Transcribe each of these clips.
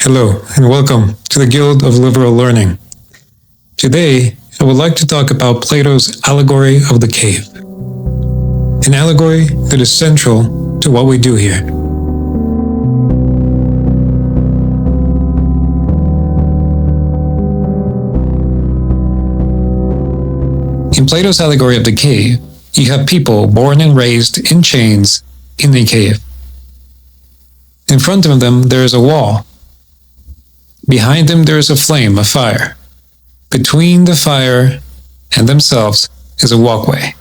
Hello, and welcome to the Guild of Liberal Learning. Today, I would like to talk about Plato's Allegory of the Cave, an allegory that is central to what we do here. In Plato's Allegory of the Cave, you have people born and raised in chains in a cave. In front of them, there is a wall. Behind them, there is a flame, a fire. Between the fire and themselves is a walkway.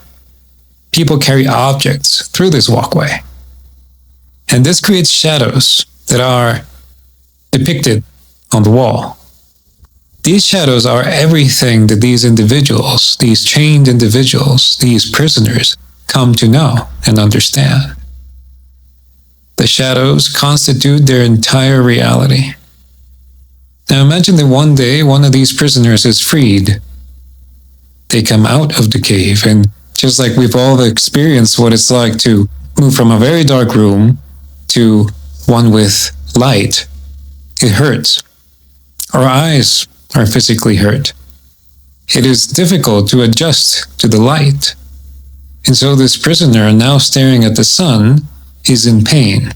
People carry objects through this walkway. And this creates shadows that are depicted on the wall. These shadows are everything that these individuals, these chained individuals, these prisoners, come to know and understand. The shadows constitute their entire reality. Now imagine that one day one of these prisoners is freed. They come out of the cave, and just like we've all experienced what it's like to move from a very dark room to one with light, it hurts. Our eyes are physically hurt. It is difficult to adjust to the light. And so this prisoner, now staring at the sun, is in pain.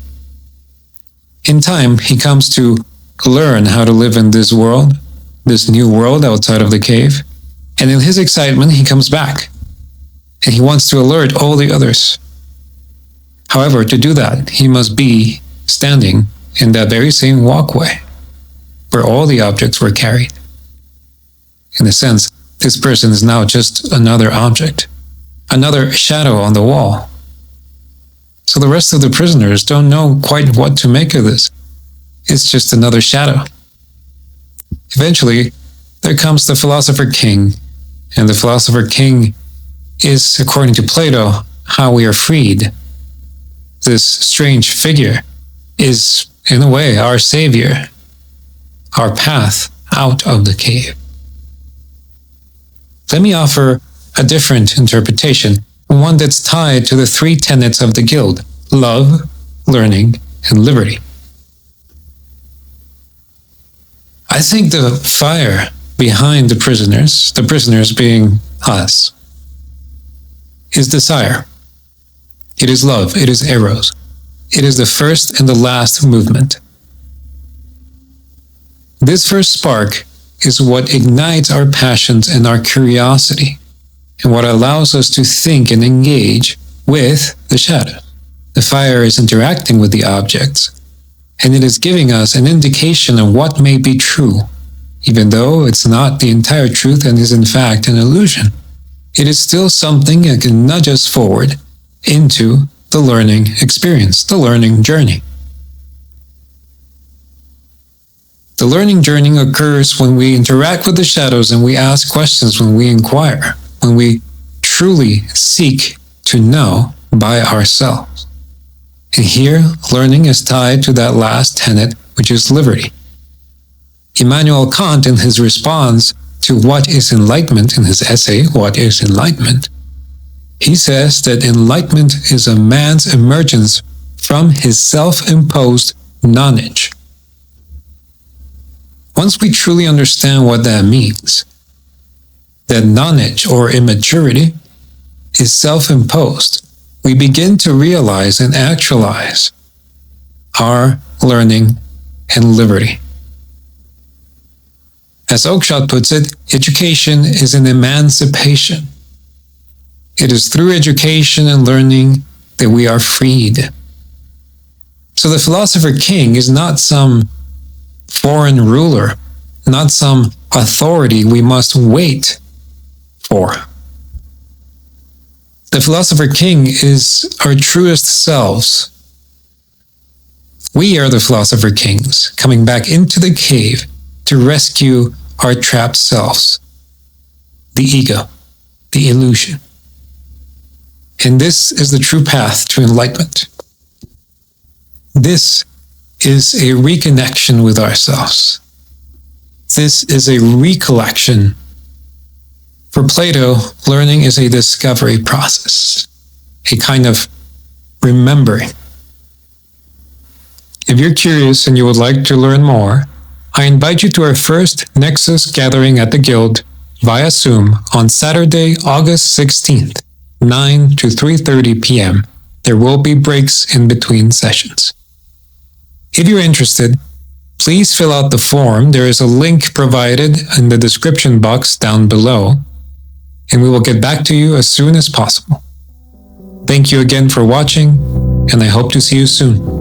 In time, he comes to learn how to live in this world, this new world outside of the cave. And in his excitement, he comes back. And he wants to alert all the others. However, to do that, he must be standing in that very same walkway where all the objects were carried. In a sense, this person is now just another object, another shadow on the wall. So the rest of the prisoners don't know quite what to make of this. It's just another shadow. Eventually, there comes the philosopher king, and the philosopher king is, according to Plato, how we are freed. This strange figure is, in a way, our savior, our path out of the cave. Let me offer a different interpretation, one that's tied to the three tenets of the guild: love, learning, and liberty. I think the fire behind the prisoners being us, is desire. It is love. It is eros. It is the first and the last movement. This first spark is what ignites our passions and our curiosity, and what allows us to think and engage with the shadow. The fire is interacting with the objects, and it is giving us an indication of what may be true, even though it's not the entire truth and is in fact an illusion. It is still something that can nudge us forward into the learning experience, the learning journey. The learning journey occurs when we interact with the shadows and we ask questions, when we inquire, when we truly seek to know by ourselves. And here, learning is tied to that last tenet, which is liberty. Immanuel Kant, in his response to what is enlightenment, in his essay, What is Enlightenment? He says that enlightenment is a man's emergence from his self-imposed nonage. Once we truly understand what that means, that nonage or immaturity is self-imposed, we begin to realize and actualize our learning and liberty. As Oakeshott puts it, education is an emancipation. It is through education and learning that we are freed. So the philosopher king is not some foreign ruler, not some authority we must wait for. The philosopher king is our truest selves. We are the philosopher kings, coming back into the cave to rescue our trapped selves, the ego, the illusion. And this is the true path to enlightenment. This is a reconnection with ourselves. This is a recollection. For Plato, learning is a discovery process, a kind of remembering. If you're curious and you would like to learn more, I invite you to our first Nexus gathering at the Guild via Zoom on Saturday, August 16th, 9 to 3:30 p.m. There will be breaks in between sessions. If you're interested, please fill out the form. There is a link provided in the description box down below, and we will get back to you as soon as possible. Thank you again for watching, and I hope to see you soon.